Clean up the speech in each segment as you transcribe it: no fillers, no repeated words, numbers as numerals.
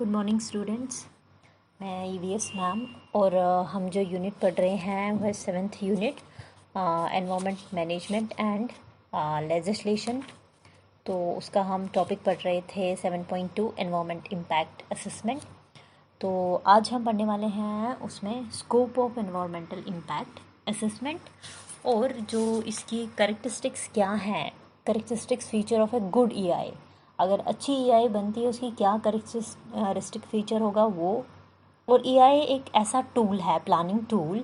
Good morning students. मैं EVS ma'am और हम जो यूनिट पढ़ रहे हैं वह 7th unit environment management and legislation. तो उसका हम टॉपिक पढ़ रहे थे 7.2 एनवायरनमेंट इम्पैक्ट असेसमेंट। तो आज हम पढ़ने वाले हैं उसमें scope of environmental impact assessment और जो इसकी करेक्टरिस्टिक्स क्या हैं, characteristics feature of a good EI. अगर अच्छी ईआई बनती है उसकी क्या करेक्टरिस्टिक फीचर होगा वो। और ईआई एक ऐसा टूल है, प्लानिंग टूल,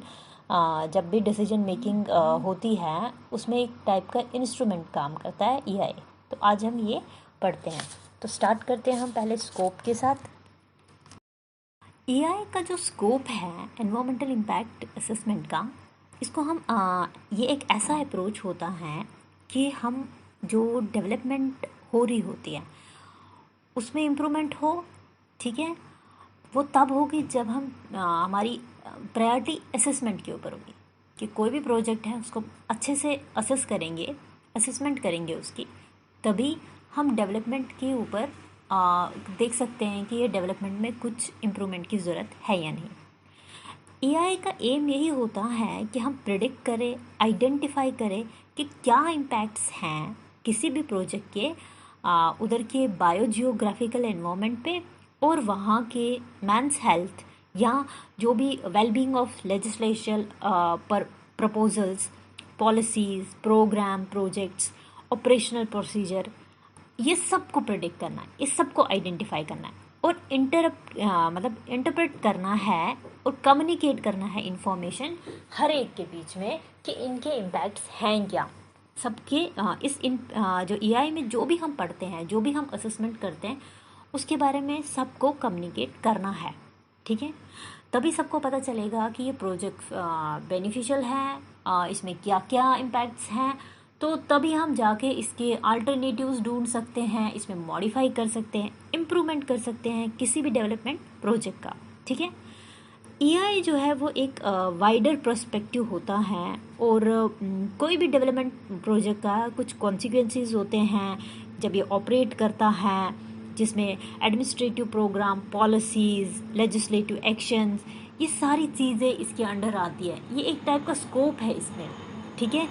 जब भी डिसीजन मेकिंग होती है उसमें एक टाइप का इंस्ट्रूमेंट काम करता है ईआई। तो आज हम ये पढ़ते हैं। तो स्टार्ट करते हैं हम पहले स्कोप के साथ। ईआई का जो स्कोप है एनवायरमेंटल इम्पैक्ट असेसमेंट का, इसको हम ये एक ऐसा अप्रोच होता है कि हम जो डेवलपमेंट हो रही होती है उसमें इम्प्रूवमेंट हो, ठीक है, वो तब होगी जब हम हमारी प्रायोरिटी असेसमेंट के ऊपर होगी कि कोई भी प्रोजेक्ट है उसको अच्छे से असेस करेंगे, असेसमेंट करेंगे उसकी, तभी हम डेवलपमेंट के ऊपर देख सकते हैं कि ये डेवलपमेंट में कुछ इम्प्रूवमेंट की ज़रूरत है या नहीं। एआई का एम यही होता है कि हम प्रिडिक्ट करें, आइडेंटिफाई करें कि क्या इम्पैक्ट्स हैं किसी भी प्रोजेक्ट के उधर के बायोजियोग्राफिकल एनवायरनमेंट पे और वहाँ के मैंस हेल्थ या जो भी वेलबींग ऑफ लेजिस्लेशन पर proposals, policies, program, projects, operational procedure, ये सब को प्रिडिक्ट करना है, इस सब को आइडेंटिफाई करना है और इंटरप्रेट करना है और कम्युनिकेट करना है इंफॉर्मेशन हर एक के बीच में कि इनके इम्पैक्ट्स हैं क्या सबके। जो ईआई में जो भी हम पढ़ते हैं, जो भी हम असेसमेंट करते हैं, उसके बारे में सबको कम्युनिकेट करना है, ठीक है। तभी सबको पता चलेगा कि ये प्रोजेक्ट बेनिफिशियल है, इसमें क्या क्या इम्पैक्ट्स हैं। तो तभी हम जाके इसके अल्टरनेटिव्स ढूंढ सकते हैं, इसमें मॉडिफाई कर सकते हैं, इम्प्रूवमेंट कर सकते हैं किसी भी डेवलपमेंट प्रोजेक्ट का, ठीक है। ईआई जो है वो एक वाइडर पर्सपेक्टिव होता है और कोई भी डेवलपमेंट प्रोजेक्ट का कुछ कॉन्सिक्वेंसेस होते हैं जब ये ऑपरेट करता है, जिसमें administrative program, policies, legislative actions, ये सारी चीज़ें इसके अंडर आती है। ये एक टाइप का स्कोप है इसमें, ठीक है।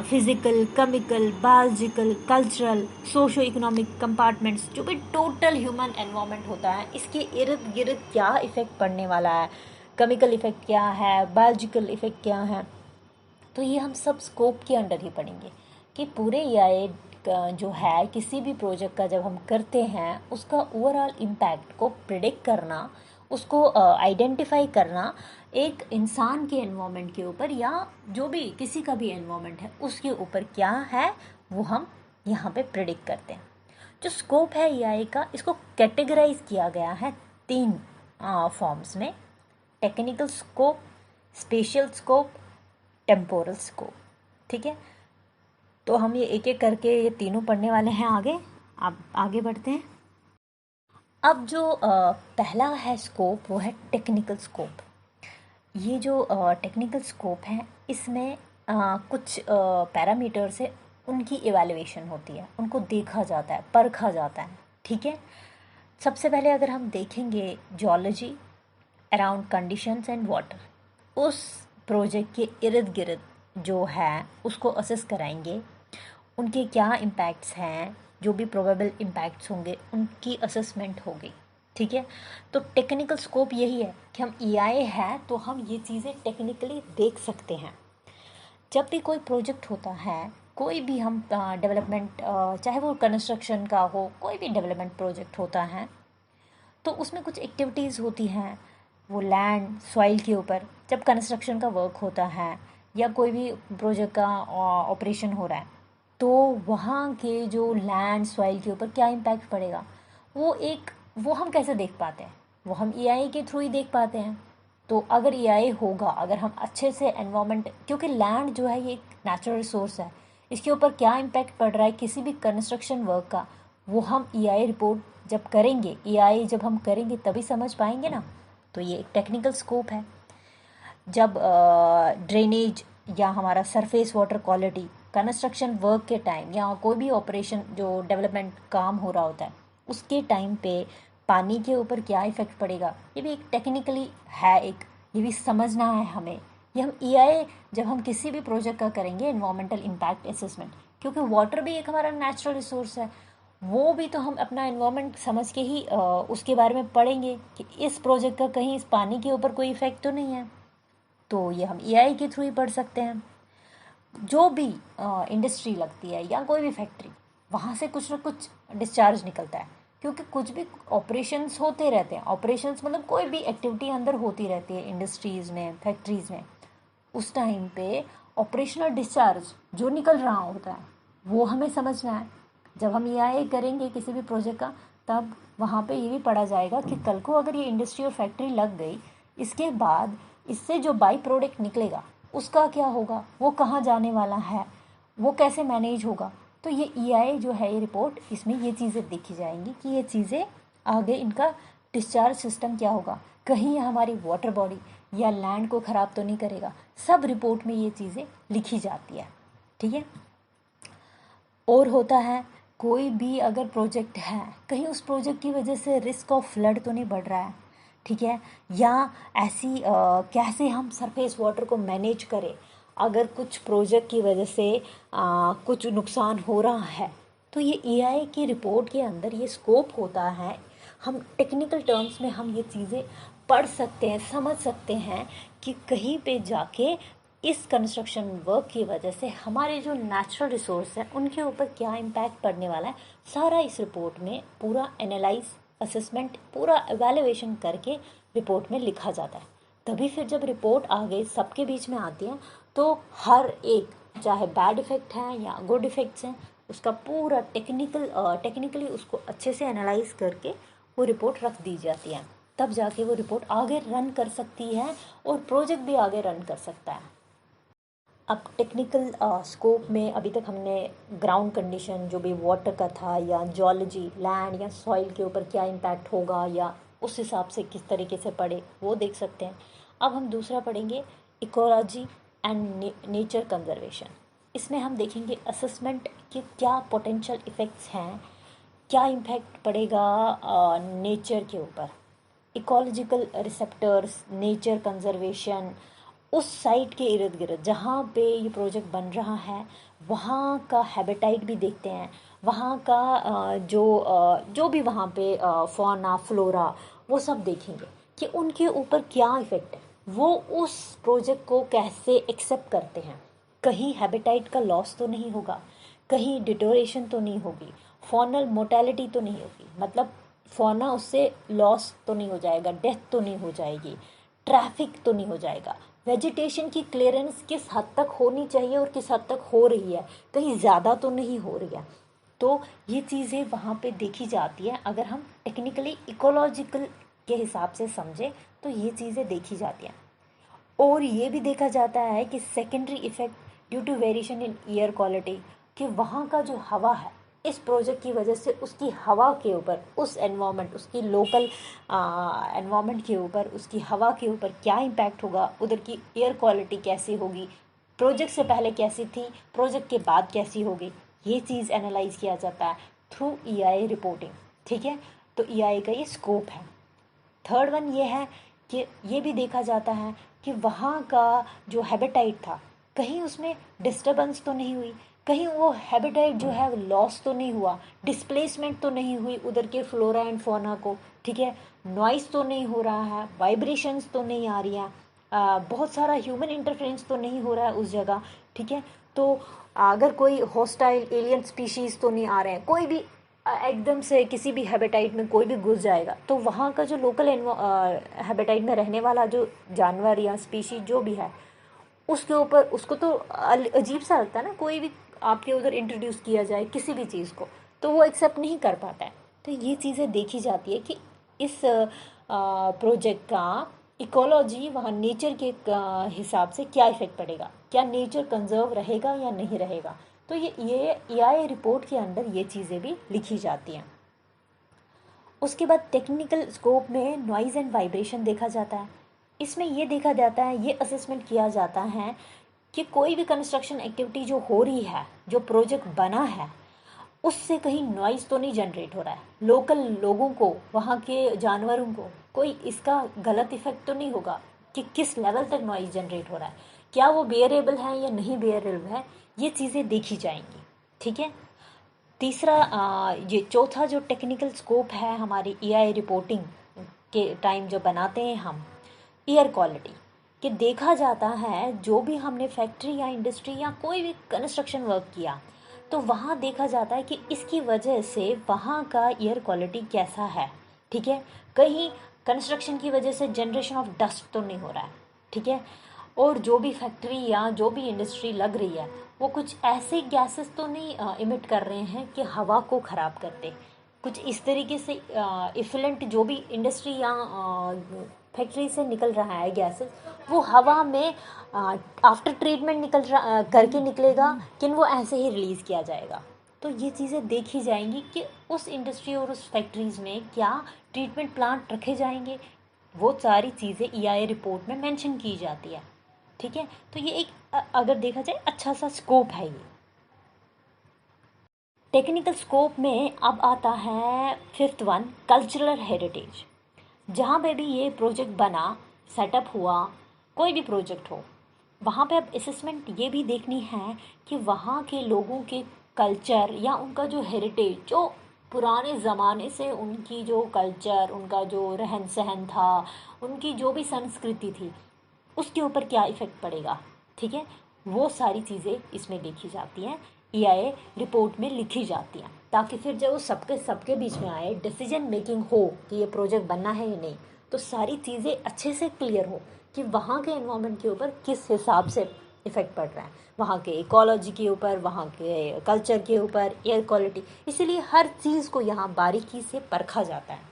Physical, chemical, biological, cultural, socio economic compartments, जो भी टोटल ह्यूमन एनवायरनमेंट होता है, इसके इर्द गिर्द क्या इफ़ेक्ट पड़ने वाला है, केमिकल इफ़ेक्ट क्या है, बायोलॉजिकल इफ़ेक्ट क्या है, तो ये हम सब स्कोप के अंडर ही पढ़ेंगे कि पूरे ईआई जो है किसी भी प्रोजेक्ट का जब हम करते हैं उसका ओवरऑल इम्पैक्ट को प्रिडिक्ट करना, उसको आइडेंटिफाई करना एक इंसान के एनवायरनमेंट के ऊपर या जो भी किसी का भी एनवायरनमेंट है उसके ऊपर क्या है वो हम यहाँ पे प्रिडिक्ट करते हैं। जो स्कोप है ईआई का, इसको कैटेगराइज किया गया है 3 फॉर्म्स में: technical scope, spatial scope, temporal scope, ठीक है। तो हम ये एक एक करके ये तीनों पढ़ने वाले हैं आगे। अब आगे बढ़ते हैं। अब जो पहला है स्कोप वो है टेक्निकल स्कोप। ये जो टेक्निकल स्कोप है इसमें कुछ पैरामीटर से उनकी इवैल्यूएशन होती है, उनको देखा जाता है, परखा जाता है, ठीक है। सबसे पहले अगर हम देखेंगे geology around conditions and water, उस प्रोजेक्ट के इर्द गिर्द जो है उसको असेस कराएंगे, उनके क्या इम्पैक्ट्स हैं, जो भी प्रोबेबल इम्पैक्ट्स होंगे उनकी असेसमेंट होगी, ठीक है। तो टेक्निकल स्कोप यही है कि हम ईआई है तो हम ये चीज़ें टेक्निकली देख सकते हैं। जब भी कोई प्रोजेक्ट होता है, कोई भी हम डेवलपमेंट, चाहे वो कंस्ट्रक्शन का हो, कोई भी डेवलपमेंट प्रोजेक्ट होता है तो उसमें कुछ एक्टिविटीज़ होती हैं वो लैंड सॉइल के ऊपर। जब कंस्ट्रक्शन का वर्क होता है या कोई भी प्रोजेक्ट का ऑपरेशन हो रहा है तो वहाँ के जो लैंड सॉइल के ऊपर क्या इम्पैक्ट पड़ेगा वो हम कैसे देख पाते हैं, वो हम ईआई के थ्रू ही देख पाते हैं। तो अगर ईआई होगा, अगर हम अच्छे से एनवायरनमेंट, क्योंकि लैंड जो है ये एक नेचुरल रिसोर्स है, इसके ऊपर क्या इम्पैक्ट पड़ रहा है किसी भी कंस्ट्रक्शन वर्क का, वो हम ईआई रिपोर्ट जब करेंगे, ईआई जब हम करेंगे तभी समझ पाएंगे ना। तो ये एक टेक्निकल स्कोप है। जब ड्रेनेज या हमारा surface water quality construction work के टाइम या कोई भी ऑपरेशन जो डेवलपमेंट काम हो रहा होता है उसके टाइम पे पानी के ऊपर क्या इफ़ेक्ट पड़ेगा, ये भी एक टेक्निकली है, एक ये भी समझना है हमें। ये हम ईआई जब हम किसी भी प्रोजेक्ट का करेंगे, एनवायरमेंटल इम्पैक्ट असेसमेंट, क्योंकि वाटर भी एक हमारा नेचुरल रिसोर्स है, वो भी तो हम अपना एनवायरमेंट समझ के ही उसके बारे में पढ़ेंगे कि इस प्रोजेक्ट का कहीं इस पानी के ऊपर कोई इफ़ेक्ट तो नहीं है। तो ये हम ईआई के थ्रू ही पढ़ सकते हैं। जो भी इंडस्ट्री लगती है या कोई भी फैक्ट्री, वहाँ से कुछ ना कुछ डिस्चार्ज निकलता है, क्योंकि कुछ भी ऑपरेशंस होते रहते हैं। ऑपरेशंस मतलब कोई भी एक्टिविटी अंदर होती रहती है इंडस्ट्रीज़ में, फैक्ट्रीज़ में। उस टाइम पे ऑपरेशनल डिस्चार्ज जो निकल रहा होता है वो हमें समझना है। जब हम ईआई करेंगे किसी भी प्रोजेक्ट का, तब वहाँ पे ये भी पढ़ा जाएगा कि कल को अगर ये इंडस्ट्री और फैक्ट्री लग गई, इसके बाद इससे जो बाई प्रोडक्ट निकलेगा उसका क्या होगा, वो कहाँ जाने वाला है, वो कैसे मैनेज होगा। तो ये ईआई जो है, ये रिपोर्ट, इसमें ये चीज़ें देखी जाएंगी कि ये चीज़ें आगे इनका डिस्चार्ज सिस्टम क्या होगा, कहीं ये हमारी वाटर बॉडी या लैंड को ख़राब तो नहीं करेगा। सब रिपोर्ट में ये चीज़ें लिखी जाती है, ठीक है। और होता है कोई भी अगर प्रोजेक्ट है, कहीं उस प्रोजेक्ट की वजह से रिस्क ऑफ फ्लड तो नहीं बढ़ रहा है, ठीक है, या ऐसी कैसे हम सरफेस वाटर को मैनेज करें अगर कुछ प्रोजेक्ट की वजह से कुछ नुकसान हो रहा है। तो ये ईआई की रिपोर्ट के अंदर ये स्कोप होता है। हम टेक्निकल टर्म्स में हम ये चीज़ें पढ़ सकते हैं, समझ सकते हैं कि कहीं पे जाके इस कंस्ट्रक्शन वर्क की वजह से हमारे जो नेचुरल रिसोर्स हैं उनके ऊपर क्या इम्पैक्ट पड़ने वाला है। सारा इस रिपोर्ट में पूरा एनालाइज, असेसमेंट, पूरा एवेल्युएशन करके रिपोर्ट में लिखा जाता है। तभी फिर जब रिपोर्ट आगे सबके बीच में आती है तो हर एक, चाहे बैड इफ़ेक्ट हैं या गुड इफ़ेक्ट्स हैं, उसका पूरा टेक्निकली उसको अच्छे से एनालाइज करके वो रिपोर्ट रख दी जाती है। तब जाके वो रिपोर्ट आगे रन कर सकती है और प्रोजेक्ट भी आगे रन कर सकता है। अब टेक्निकल स्कोप में अभी तक हमने ग्राउंड कंडीशन जो भी वाटर का था, या जियोलॉजी, लैंड या सॉइल के ऊपर क्या इम्पैक्ट होगा या उस हिसाब से किस तरीके से पढ़े, वो देख सकते हैं। अब हम दूसरा पढ़ेंगे इकोलॉजी एंड नेचर कंजर्वेशन। इसमें हम देखेंगे असेसमेंट के क्या पोटेंशियल इफ़ेक्ट्स हैं, क्या इम्पैक्ट पड़ेगा नेचर के ऊपर, इकोलॉजिकल रिसेप्टर्स, नेचर कंजर्वेशन, उस साइट के इर्द गिर्द जहाँ पे ये प्रोजेक्ट बन रहा है वहाँ का हैबिटाइट भी देखते हैं, वहाँ का जो भी वहाँ पे फौना फ्लोरा, वो सब देखेंगे कि उनके ऊपर क्या इफ़ेक्ट है, वो उस प्रोजेक्ट को कैसे एक्सेप्ट करते हैं। कहीं हैबिटाइट का लॉस तो नहीं होगा, कहीं डिटोरेशन तो नहीं होगी, फॉनल मोर्टेलिटी तो नहीं होगी, मतलब फौना उससे लॉस तो नहीं हो जाएगा, डेथ तो नहीं हो जाएगी, ट्रैफिक तो नहीं हो जाएगा, वेजिटेशन की क्लियरेंस किस हद तक होनी चाहिए और किस हद तक हो रही है, कहीं ज़्यादा तो नहीं हो रही है। तो ये चीज़ें वहाँ पे देखी जाती है। अगर हम टेक्निकली इकोलॉजिकल के हिसाब से समझें तो ये चीज़ें देखी जाती हैं। और ये भी देखा जाता है कि secondary effect due to variation in air quality, कि वहाँ का जो हवा है इस प्रोजेक्ट की वजह से उसकी हवा के ऊपर, उस एनवायरनमेंट, उसकी लोकल एनवायरनमेंट के ऊपर, उसकी हवा के ऊपर क्या इम्पैक्ट होगा, उधर की एयर क्वालिटी कैसी होगी, प्रोजेक्ट से पहले कैसी थी, प्रोजेक्ट के बाद कैसी होगी, ये चीज़ एनालाइज किया जाता है थ्रू ईआई रिपोर्टिंग, ठीक है। तो ईआई का ये स्कोप है। थर्ड वन ये है कि ये भी देखा जाता है कि वहाँ का जो हैबिटाइट था कहीं उसमें डिस्टर्बेंस तो नहीं हुई, कहीं वो हैबिटेट जो है लॉस तो नहीं हुआ, डिस्प्लेसमेंट तो नहीं हुई उधर के फ्लोरा एंड फौना को, ठीक है, नॉइस तो नहीं हो रहा है, वाइब्रेशंस तो नहीं आ रही हैं, बहुत सारा ह्यूमन इंटरफेरेंस तो नहीं हो रहा है उस जगह, ठीक है। तो अगर कोई हॉस्टाइल एलियन स्पीशीज़ तो नहीं आ रहे हैं, कोई भी एकदम से किसी भी हैबिटाइट में कोई भी घुस जाएगा तो वहाँ का जो लोकल हैबिटाइट में रहने वाला जो जानवर या स्पीशीज जो भी है उसके ऊपर, उसको तो अजीब सा लगता है ना, कोई भी आपके उधर इंट्रोड्यूस किया जाए किसी भी चीज़ को तो वो एक्सेप्ट नहीं कर पाता है। तो ये चीज़ें देखी जाती है कि इस प्रोजेक्ट का इकोलॉजी, वहाँ नेचर के हिसाब से क्या इफ़ेक्ट पड़ेगा, क्या नेचर कंजर्व रहेगा या नहीं रहेगा। तो ये एआई रिपोर्ट के अंदर ये चीज़ें भी लिखी जाती हैं। उसके बाद टेक्निकल स्कोप में नॉइज़ एंड वाइब्रेशन देखा जाता है। इसमें ये देखा जाता है, ये असेसमेंट किया जाता है कि कोई भी कंस्ट्रक्शन एक्टिविटी जो हो रही है, जो प्रोजेक्ट बना है, उससे कहीं नॉइज़ तो नहीं जनरेट हो रहा है, लोकल लोगों को, वहाँ के जानवरों को कोई इसका गलत इफेक्ट तो नहीं होगा कि किस लेवल तक नॉइज़ जनरेट हो रहा है, क्या वो बेयरेबल है या नहीं बेयरेबल है, ये चीज़ें देखी जाएंगी। ठीक है। तीसरा ये चौथा जो टेक्निकल स्कोप है हमारी ईआई रिपोर्टिंग के टाइम जो बनाते हैं हम, एयर क्वालिटी, कि देखा जाता है जो भी हमने फैक्ट्री या इंडस्ट्री या कोई भी कंस्ट्रक्शन वर्क किया तो वहाँ देखा जाता है कि इसकी वजह से वहाँ का एयर क्वालिटी कैसा है। ठीक है। कहीं कंस्ट्रक्शन की वजह से जनरेशन ऑफ डस्ट तो नहीं हो रहा है। ठीक है। और जो भी फैक्ट्री या जो भी इंडस्ट्री लग रही है वो कुछ ऐसे गैसेस तो नहीं इमिट कर रहे हैं कि हवा को ख़राब करते, कुछ इस तरीके से इफलेंट जो भी इंडस्ट्री या फैक्ट्री से निकल रहा है गैसेस वो हवा में आफ्टर ट्रीटमेंट निकल रहा करके निकलेगा कि वो ऐसे ही रिलीज़ किया जाएगा। तो ये चीज़ें देखी जाएंगी कि उस इंडस्ट्री और उस फैक्ट्रीज़ में क्या ट्रीटमेंट प्लांट रखे जाएंगे, वो सारी चीज़ें ईआई रिपोर्ट में मेंशन की जाती है। ठीक है। तो ये एक अगर देखा जाए अच्छा सा स्कोप है ये। टेक्निकल स्कोप में अब आता है फिफ्थ वन, कल्चरल हेरिटेज। जहाँ पे भी ये प्रोजेक्ट बना, सेटअप हुआ, कोई भी प्रोजेक्ट हो, वहाँ पे अब असेसमेंट ये भी देखनी है कि वहाँ के लोगों के कल्चर या उनका जो हेरिटेज, जो पुराने ज़माने से उनकी जो कल्चर, उनका जो रहन सहन था, उनकी जो भी संस्कृति थी, उसके ऊपर क्या इफ़ेक्ट पड़ेगा। ठीक है। वो सारी चीज़ें इसमें देखी जाती हैं, ईआई रिपोर्ट में लिखी जाती हैं, ताकि फिर जब वो सबके सबके बीच में आए, डिसीजन मेकिंग हो कि ये प्रोजेक्ट बनना है या नहीं, तो सारी चीज़ें अच्छे से क्लियर हो कि वहाँ के एनवायरनमेंट के ऊपर किस हिसाब से इफ़ेक्ट पड़ रहा है, वहाँ के इकोलॉजी के ऊपर, वहाँ के कल्चर के ऊपर, एयर क्वालिटी। इसीलिए हर चीज़ को यहाँ बारीकी से परखा जाता है।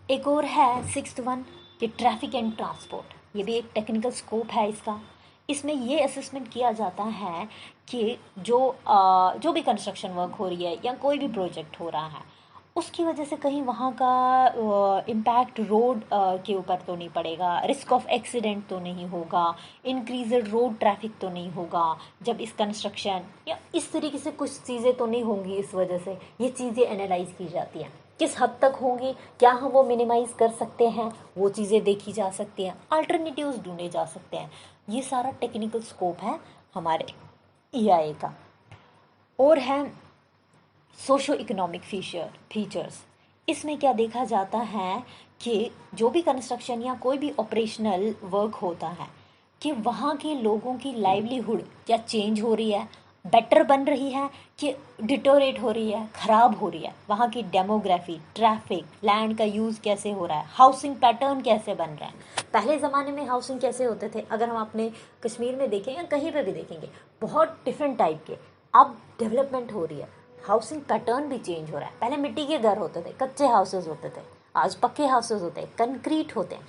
एक और है सिक्स्थ वन कि ट्रैफिक एंड ट्रांसपोर्ट, ये भी एक टेक्निकल स्कोप है इसका। इसमें ये असेसमेंट किया जाता है कि जो भी कंस्ट्रक्शन वर्क हो रही है या कोई भी प्रोजेक्ट हो रहा है उसकी वजह से कहीं वहाँ का इम्पैक्ट रोड के ऊपर तो नहीं पड़ेगा, रिस्क ऑफ एक्सीडेंट तो नहीं होगा, इंक्रीज़ड रोड ट्रैफिक तो नहीं होगा जब इस कंस्ट्रक्शन या इस तरीके से कुछ चीज़ें तो नहीं होंगी। इस वजह से ये चीज़ें एनालाइज की जाती हैं, किस हद तक होंगी, क्या हम वो मिनिमाइज़ कर सकते हैं, वो चीज़ें देखी जा सकती हैं, अल्टरनेटिव्स ढूंढे जा सकते हैं। ये सारा टेक्निकल स्कोप है हमारे ईआई का। और है सोशो इकोनॉमिक फीचर्स। इसमें क्या देखा जाता है कि जो भी कंस्ट्रक्शन या कोई भी ऑपरेशनल वर्क होता है कि वहाँ के लोगों की लाइवलीहुड क्या चेंज हो रही है, बेटर बन रही है कि डिटोरेट हो रही है, ख़राब हो रही है, वहाँ की डेमोग्राफी, ट्रैफिक, लैंड का यूज़ कैसे हो रहा है, हाउसिंग पैटर्न कैसे बन रहा है। पहले ज़माने में हाउसिंग कैसे होते थे, अगर हम अपने कश्मीर में देखें या कहीं पर भी देखेंगे, बहुत डिफरेंट टाइप के। अब डेवलपमेंट हो रही है, हाउसिंग पैटर्न भी चेंज हो रहा है। पहले मिट्टी के घर होते थे, कच्चे हाउसेज होते थे, आज पक्के हाउसेज होते हैं, कंक्रीट होते हैं।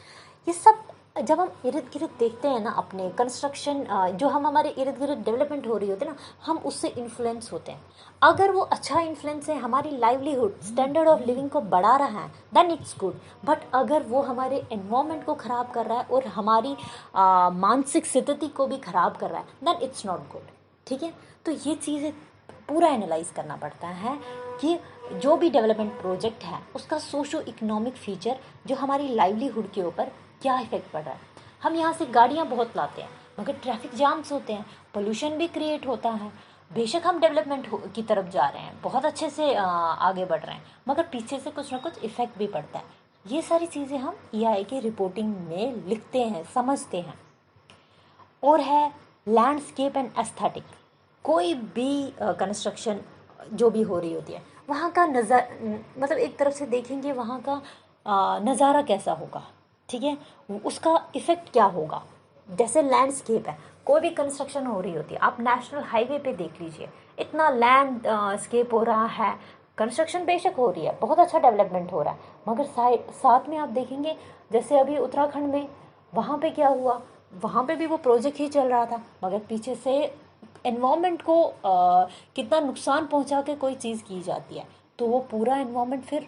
ये सब जब हम इर्द गिर्द देखते हैं ना, अपने कंस्ट्रक्शन जो हम हमारे इर्द गिर्द डेवलपमेंट हो रही होती है ना, हम उससे इन्फ्लुएंस होते हैं। अगर वो अच्छा इन्फ्लुएंस है, हमारी लाइवलीहुड, स्टैंडर्ड ऑफ लिविंग को बढ़ा रहा है, देन इट्स गुड। बट अगर वो हमारे एनवायरनमेंट को ख़राब कर रहा है और हमारी मानसिक स्थिति को भी ख़राब कर रहा है, देन इट्स नॉट गुड। ठीक है। तो ये चीज़ें पूरा एनालाइज करना पड़ता है कि जो भी डेवलपमेंट प्रोजेक्ट है उसका सोशो इकोनॉमिक फीचर जो हमारी लाइवलीहुड के ऊपर क्या इफेक्ट पड़ रहा है। हम यहाँ से गाड़ियाँ बहुत लाते हैं मगर ट्रैफिक जाम्स होते हैं, पोल्यूशन भी क्रिएट होता है। बेशक हम डेवलपमेंट की तरफ जा रहे हैं, बहुत अच्छे से आगे बढ़ रहे हैं, मगर पीछे से कुछ ना कुछ इफेक्ट भी पड़ता है। ये सारी चीज़ें हम ईआई की रिपोर्टिंग में लिखते हैं, समझते हैं। और है लैंडस्केप एंड एस्थेटिक। कोई भी कंस्ट्रक्शन जो भी हो रही होती है वहाँ का मतलब एक तरफ से देखेंगे वहाँ का नज़ारा कैसा होगा। ठीक है। उसका इफ़ेक्ट क्या होगा। जैसे लैंडस्केप है, कोई भी कंस्ट्रक्शन हो रही होती है, आप नेशनल हाईवे पे देख लीजिए, इतना लैंड स्केप हो रहा है, कंस्ट्रक्शन बेशक हो रही है, बहुत अच्छा डेवलपमेंट हो रहा है, मगर साथ में आप देखेंगे जैसे अभी उत्तराखंड में, वहाँ पे क्या हुआ, वहाँ पे भी वो प्रोजेक्ट ही चल रहा था मगर पीछे से एनवायरनमेंट को कितना नुकसान पहुंचा के कोई चीज़ की जाती है तो वो पूरा एनवायरनमेंट फिर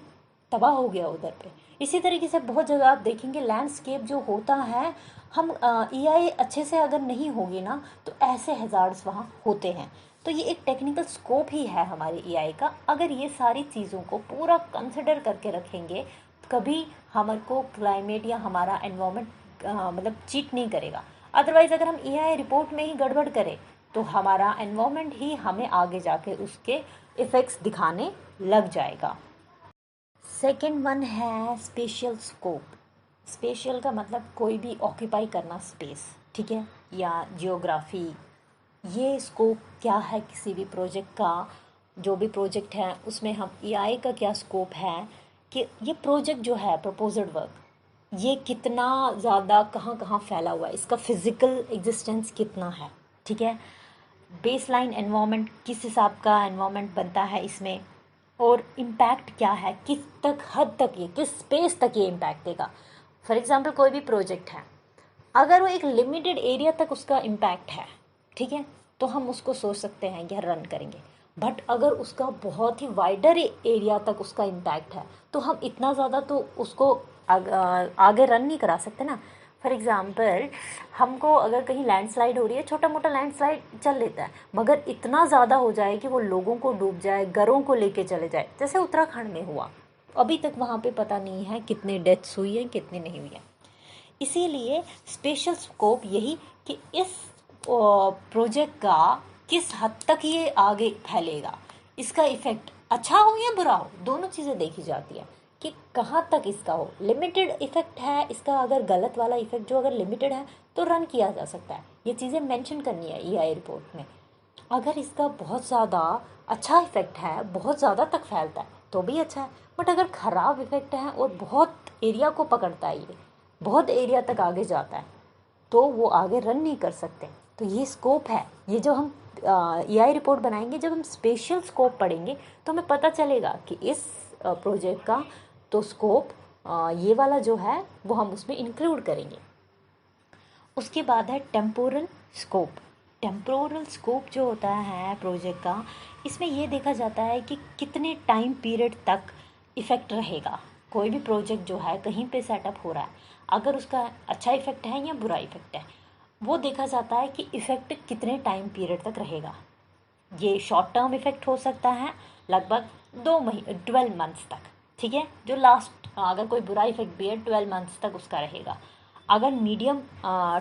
तबाह हो गया उधर पे। इसी तरीके से बहुत जगह आप देखेंगे लैंडस्केप जो होता है, हम ईआई अच्छे से अगर नहीं होगी ना तो ऐसे हज़ार्ड्स वहाँ होते हैं। तो तो ये एक टेक्निकल स्कोप ही है हमारे एआई का। अगर ये सारी चीज़ों को पूरा कंसिडर करके रखेंगे, कभी हमारे को क्लाइमेट या हमारा एनवायरनमेंट मतलब चीट नहीं करेगा। अदरवाइज़ अगर हम एआई रिपोर्ट में ही गड़बड़ करें तो हमारा एनवायरनमेंट ही हमें आगे जाके उसके इफ़ेक्ट्स दिखाने लग जाएगा। सेकेंड वन है स्पेशियल स्कोप। स्पेशियल का मतलब कोई भी ऑक्यूपाई करना स्पेस, ठीक है, या जियोग्राफी। ये स्कोप क्या है किसी भी प्रोजेक्ट का, जो भी प्रोजेक्ट है उसमें हम एआई का क्या स्कोप है कि ये प्रोजेक्ट जो है प्रपोज्ड वर्क, ये कितना ज़्यादा कहाँ कहाँ फैला हुआ है, इसका फिज़िकल एग्जिस्टेंस कितना है, ठीक है, बेसलाइन एनवायरनमेंट किस हिसाब का एनवायरनमेंट बनता है इसमें, और इम्पैक्ट क्या है, किस तक हद तक ये किस स्पेस तक ये इम्पैक्ट देगा। फॉर एग्जांपल कोई भी प्रोजेक्ट है, अगर वो एक लिमिटेड एरिया तक उसका इम्पैक्ट है, ठीक है, तो हम उसको सोच सकते हैं कि रन करेंगे। बट अगर उसका बहुत ही वाइडर एरिया तक उसका इम्पैक्ट है तो हम इतना ज़्यादा तो उसको आगे रन नहीं करा सकते ना। फॉर एग्ज़ाम्पल हमको अगर कहीं लैंडस्लाइड हो रही है, छोटा मोटा लैंडस्लाइड चल लेता है, मगर इतना ज़्यादा हो जाए कि वो लोगों को डूब जाए, घरों को लेके चले जाए, जैसे उत्तराखंड में हुआ। अभी तक वहाँ पे पता नहीं है कितनी डेथ्स हुई है कितनी नहीं हुई है। इसीलिए स्पेशल स्कोप यही कि इस प्रोजेक्ट का किस हद तक ये आगे फैलेगा, इसका इफ़ेक्ट अच्छा हो या बुरा हो, दोनों चीज़ें देखी जाती है कि कहाँ तक इसका हो। लिमिटेड इफ़ेक्ट है इसका, अगर गलत वाला इफ़ेक्ट जो अगर लिमिटेड है तो रन किया जा सकता है, ये चीज़ें मेंशन करनी है एआई रिपोर्ट में। अगर इसका बहुत ज़्यादा अच्छा इफ़ेक्ट है, बहुत ज़्यादा तक फैलता है तो भी अच्छा है, बट अगर ख़राब इफ़ेक्ट है और बहुत एरिया को पकड़ता है, ये बहुत एरिया तक आगे जाता है, तो वो आगे रन नहीं कर सकते। तो ये स्कोप है, ये जो हम एआई रिपोर्ट बनाएंगे, जब हम स्पेशल स्कोप पढ़ेंगे तो हमें पता चलेगा कि इस प्रोजेक्ट का तो स्कोप ये वाला जो है वो हम उसमें इंक्लूड करेंगे। उसके बाद है टेम्पोरल स्कोप। टेम्पोरल स्कोप जो होता है प्रोजेक्ट का, इसमें ये देखा जाता है कि कितने टाइम पीरियड तक इफ़ेक्ट रहेगा। कोई भी प्रोजेक्ट जो है कहीं पे सेटअप हो रहा है, अगर उसका अच्छा इफ़ेक्ट है या बुरा इफ़ेक्ट है, वो देखा जाता है कि इफ़ेक्ट कितने टाइम पीरियड तक रहेगा। ये शॉर्ट टर्म इफ़ेक्ट हो सकता है लगभग 2 महीने 12 मंथ्स तक, ठीक है, जो लास्ट अगर कोई बुरा इफ़ेक्ट भी है 12 मंथ्स तक उसका रहेगा। अगर मीडियम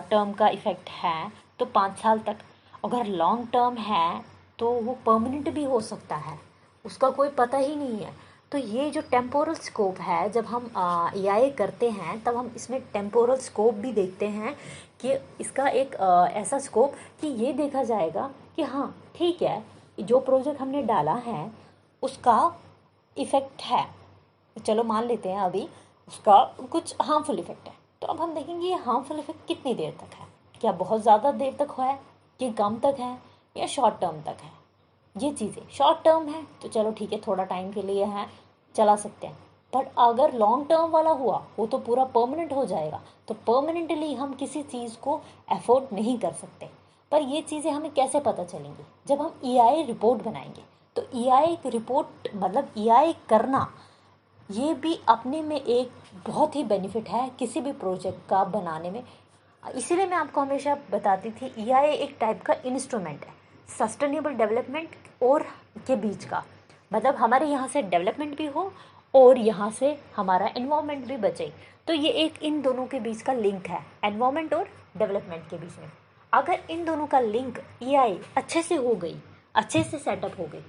टर्म का इफ़ेक्ट है तो 5 साल तक। अगर लॉन्ग टर्म है तो वो परमानेंट भी हो सकता है, उसका कोई पता ही नहीं है। तो ये जो टेम्पोरल स्कोप है, जब हम एआई करते हैं तब हम इसमें टेम्पोरल स्कोप भी देखते हैं कि इसका एक ऐसा स्कोप कि ये देखा जाएगा कि हाँ ठीक है, जो प्रोजेक्ट हमने डाला है उसका इफ़ेक्ट है, चलो मान लेते हैं अभी उसका कुछ हार्मफुल इफ़ेक्ट है, तो अब हम देखेंगे ये हार्मफुल इफ़ेक्ट कितनी देर तक है, क्या बहुत ज़्यादा देर तक है कि कम तक है या शॉर्ट टर्म तक है। ये चीज़ें शॉर्ट टर्म है तो चलो ठीक है, थोड़ा टाइम के लिए है, चला सकते हैं। बट अगर लॉन्ग टर्म वाला हुआ वो तो पूरा परमानेंट हो जाएगा, तो परमानेंटली हम किसी चीज़ को अफोर्ड नहीं कर सकते। पर ये चीज़ें हमें कैसे पता चलेंगी, जब हम एआई रिपोर्ट बनाएंगे। तो एआई रिपोर्ट मतलब एआई करना ये भी अपने में एक बहुत ही बेनिफिट है किसी भी प्रोजेक्ट का बनाने में। इसीलिए मैं आपको हमेशा बताती थी एआई एक टाइप का इंस्ट्रूमेंट है सस्टेनेबल डेवलपमेंट और के बीच का। मतलब हमारे यहाँ से डेवलपमेंट भी हो और यहाँ से हमारा एनवायरनमेंट भी बचे। तो ये एक इन दोनों के बीच का लिंक है, एनवायरनमेंट और डेवलपमेंट के बीच में। अगर इन दोनों का लिंक एआई अच्छे से हो गई, अच्छे से सेटअप हो गई,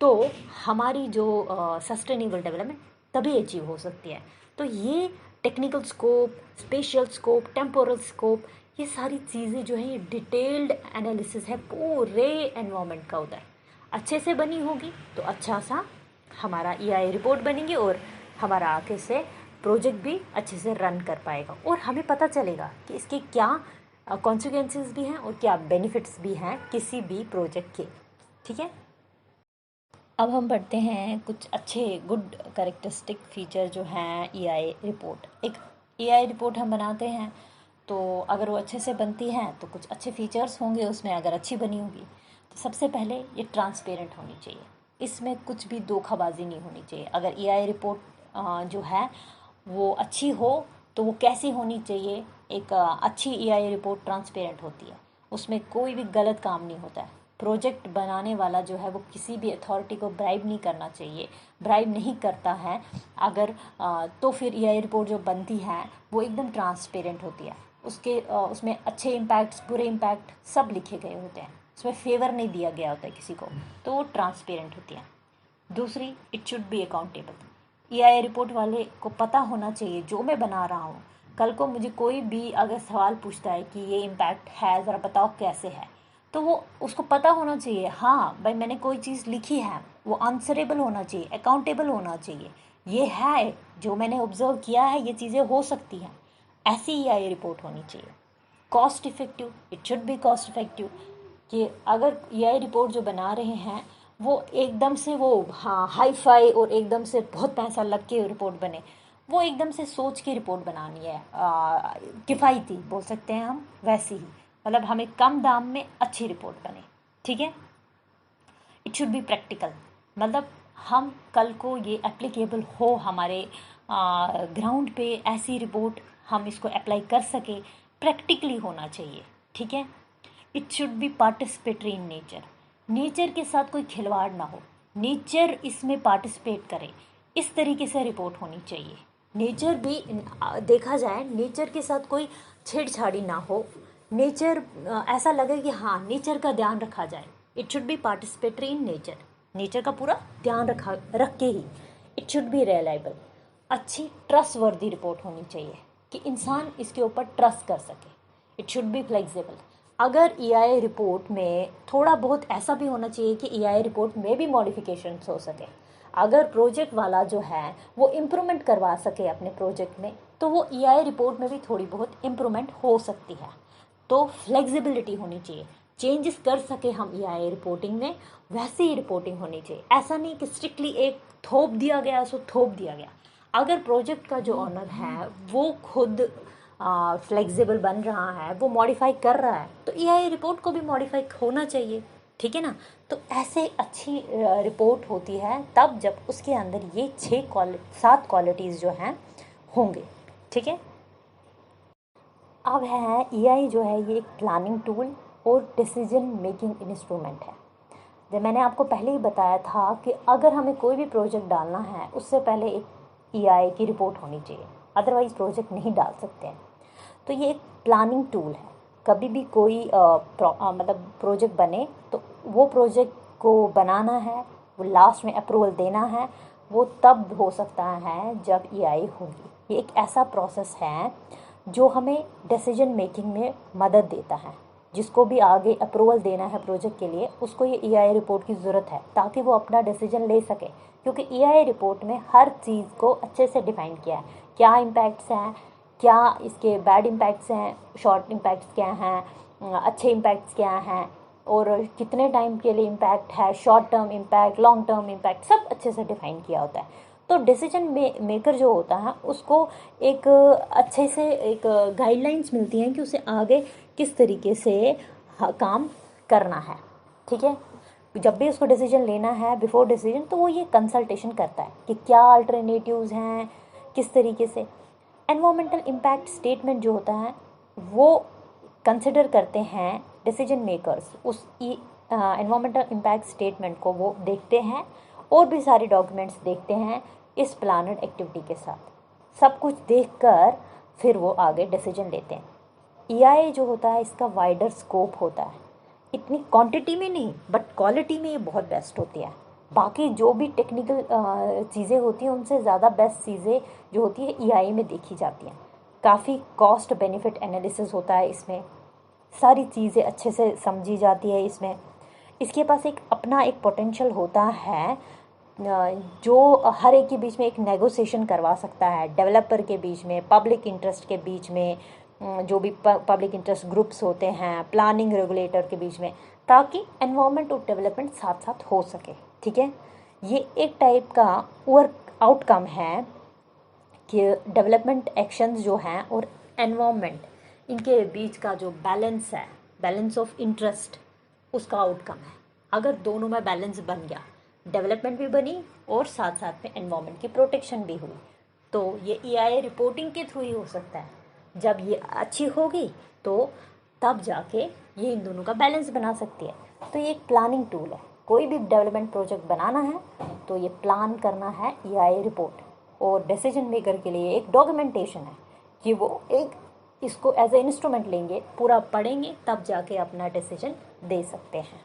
तो हमारी जो सस्टेनेबल डेवलपमेंट तभी अचीव हो सकती है। तो ये technical scope, special scope, temporal scope, ये सारी चीज़ें जो है ये डिटेल्ड एनालिसिस है पूरे एनवायरनमेंट का। उधर अच्छे से बनी होगी तो अच्छा सा हमारा एआई रिपोर्ट बनेगी और हमारा आगे से प्रोजेक्ट भी अच्छे से रन कर पाएगा और हमें पता चलेगा कि इसके क्या कॉन्सिक्वेंसेस भी हैं और क्या बेनिफिट्स भी हैं किसी भी प्रोजेक्ट के। ठीक है, अब हम बढ़ते हैं कुछ अच्छे गुड कैरेक्टरिस्टिक फीचर जो हैं एआई रिपोर्ट। एक एआई रिपोर्ट हम बनाते हैं तो अगर वो अच्छे से बनती है तो कुछ अच्छे फीचर्स होंगे उसमें, अगर अच्छी बनी होगी तो सबसे पहले ये ट्रांसपेरेंट होनी चाहिए, इसमें कुछ भी धोखाबाजी नहीं होनी चाहिए। अगर एआई रिपोर्ट जो है वो अच्छी हो तो वो कैसी होनी चाहिए, एक अच्छी एआई रिपोर्ट ट्रांसपेरेंट होती है, उसमें कोई भी गलत काम नहीं होता है। प्रोजेक्ट बनाने वाला जो है वो किसी भी अथॉरिटी को ब्राइब नहीं करना चाहिए, ब्राइब नहीं करता है अगर तो फिर ईआई रिपोर्ट जो बनती है वो एकदम ट्रांसपेरेंट होती है। उसमें अच्छे इम्पैक्ट्स, बुरे इम्पैक्ट सब लिखे गए होते हैं, उसमें फेवर नहीं दिया गया होता है किसी को, तो वो ट्रांसपेरेंट होती है। दूसरी, it should be accountable. EI report वाले को पता होना चाहिए जो मैं बना रहा हूँ, कल को मुझे कोई भी अगर सवाल पूछता है कि ये इम्पैक्ट है, ज़रा बताओ कैसे है, तो वो उसको पता होना चाहिए, हाँ भाई मैंने कोई चीज़ लिखी है, वो आंसरेबल होना चाहिए, अकाउंटेबल होना चाहिए, ये है जो मैंने ऑब्जर्व किया है, ये चीज़ें हो सकती हैं, ऐसी ईआई रिपोर्ट होनी चाहिए। Cost effective, it should be cost effective, कि अगर ईआई रिपोर्ट जो बना रहे हैं वो एकदम से वो हाँ हाई फाई और एकदम से बहुत पैसा लग के रिपोर्ट बने, वो एकदम से सोच के रिपोर्ट बनानी है, किफ़ायती बोल सकते हैं हम, वैसी ही, मतलब हमें कम दाम में अच्छी रिपोर्ट बने, ठीक है। इट शुड बी प्रैक्टिकल, मतलब हम कल को ये एप्लीकेबल हो हमारे ग्राउंड पे, ऐसी रिपोर्ट हम इसको अप्लाई कर सके, प्रैक्टिकली होना चाहिए, ठीक है। It should be participatory in nature, nature के साथ कोई खिलवाड़ ना हो, नेचर इसमें पार्टिसिपेट करे, इस तरीके से रिपोर्ट होनी चाहिए। नेचर भी देखा जाए, नेचर के साथ कोई छेड़छाड़ी ना हो, नेचर ऐसा लगे कि हाँ नेचर का ध्यान रखा जाए। It should be participatory in nature, nature का पूरा ध्यान रख के ही। इट शुड बी रिलायबल, अच्छी ट्रस्ट वर्दी रिपोर्ट होनी चाहिए कि इंसान इसके ऊपर ट्रस्ट कर सके। इट शुड बी फ्लेक्सिबल, अगर ईआई रिपोर्ट में थोड़ा बहुत ऐसा भी होना चाहिए कि ईआई रिपोर्ट में भी मॉडिफिकेशंस हो सके, अगर प्रोजेक्ट वाला जो है वो इम्प्रूवमेंट करवा सके अपने प्रोजेक्ट में, तो वो ईआई रिपोर्ट में भी थोड़ी बहुत इम्प्रूवमेंट हो सकती है। तो फ्लेक्सिबिलिटी होनी चाहिए, चेंजेस कर सके हम ईआई रिपोर्टिंग में, वैसे ही रिपोर्टिंग होनी चाहिए। ऐसा नहीं कि स्ट्रिक्टली एक थोप दिया गया सो थोप दिया गया। अगर प्रोजेक्ट का जो ऑनर है वो खुद फ्लेक्सिबल बन रहा है, वो मॉडिफाई कर रहा है, तो ईआई रिपोर्ट को भी मॉडिफाई होना चाहिए, ठीक है ना। तो ऐसे अच्छी रिपोर्ट होती है तब जब उसके अंदर ये 7 क्वालिटीज़ जो हैं होंगे, ठीक है। अब है ईआई जो है ये एक प्लानिंग टूल और डिसीजन मेकिंग इंस्ट्रूमेंट है। जब मैंने आपको पहले ही बताया था कि अगर हमें कोई भी प्रोजेक्ट डालना है उससे पहले एक ईआई की रिपोर्ट होनी चाहिए, अदरवाइज़ प्रोजेक्ट नहीं डाल सकते हैं। तो ये एक प्लानिंग टूल है, कभी भी कोई मतलब प्रोजेक्ट बने तो वो प्रोजेक्ट को बनाना है, वो लास्ट में अप्रूवल देना है, वो तब हो सकता है जब ईआई होगी। ये एक ऐसा प्रोसेस है जो हमें डिसीजन मेकिंग में मदद देता है। जिसको भी आगे अप्रूवल देना है प्रोजेक्ट के लिए, उसको ये ईआई रिपोर्ट की ज़रूरत है ताकि वो अपना डिसीजन ले सके, क्योंकि ईआई रिपोर्ट में हर चीज़ को अच्छे से डिफाइन किया है, क्या इम्पैक्ट्स हैं, क्या इसके बैड इम्पैक्ट्स हैं, शॉर्ट इम्पैक्ट्स क्या हैं, अच्छे इम्पैक्ट्स क्या हैं, और कितने टाइम के लिए इम्पैक्ट है, short term impact, long term impact, सब अच्छे से डिफाइन किया होता है। तो डिसीजन मेकर जो होता है उसको एक अच्छे से एक गाइडलाइंस मिलती हैं कि उसे आगे किस तरीके से काम करना है, ठीक है। जब भी उसको डिसीजन लेना है, बिफोर डिसीजन, तो वो ये कंसल्टेशन करता है कि क्या अल्टरनेटिव्स हैं, किस तरीके से। एनवायरमेंटल इम्पैक्ट स्टेटमेंट जो होता है वो कंसिडर करते हैं डिसीजन मेकर्स, उस एनवायरमेंटल इम्पैक्ट स्टेटमेंट को वो देखते हैं और भी सारे डॉक्यूमेंट्स देखते हैं इस प्लानड एक्टिविटी के साथ। सब कुछ देखकर फिर वो आगे डिसीजन लेते हैं। ईआई जो होता है इसका वाइडर स्कोप होता है, इतनी क्वांटिटी में नहीं बट क्वालिटी में ये बहुत बेस्ट होती है। बाकी जो भी टेक्निकल चीज़ें होती हैं उनसे ज़्यादा बेस्ट चीज़ें जो होती है ईआई में देखी जाती हैं। काफ़ी कॉस्ट बेनिफिट एनालिसिस होता है इसमें, सारी चीज़ें अच्छे से समझी जाती है इसमें। इसके पास एक अपना एक पोटेंशियल होता है जो हर एक के बीच में एक नेगोशिएशन करवा सकता है, डेवलपर के बीच में, पब्लिक इंटरेस्ट के बीच में, जो भी पब्लिक इंटरेस्ट ग्रुप्स होते हैं, प्लानिंग रेगुलेटर के बीच में, ताकि एनवायरनमेंट और डेवलपमेंट साथ साथ हो सके, ठीक है। ये एक टाइप का वर्क आउटकम है कि डेवलपमेंट एक्शंस जो हैं और एनवायरनमेंट, इनके बीच का जो बैलेंस है, बैलेंस ऑफ इंटरेस्ट, उसका आउटकम है। अगर दोनों में बैलेंस बन गया, डेवलपमेंट भी बनी और साथ साथ में एनवायरनमेंट की प्रोटेक्शन भी हुई, तो ये ईआई रिपोर्टिंग के थ्रू ही हो सकता है। जब ये अच्छी होगी तो तब जाके ये इन दोनों का बैलेंस बना सकती है। तो ये एक प्लानिंग टूल है। कोई भी डेवलपमेंट प्रोजेक्ट बनाना है तो ये प्लान करना है EIA रिपोर्ट, और डिसीजन मेकर के लिए एक डॉक्यूमेंटेशन है कि वो एक इसको एज ए इंस्ट्रूमेंट लेंगे, पूरा पढ़ेंगे, तब जाके अपना डिसीजन दे सकते हैं।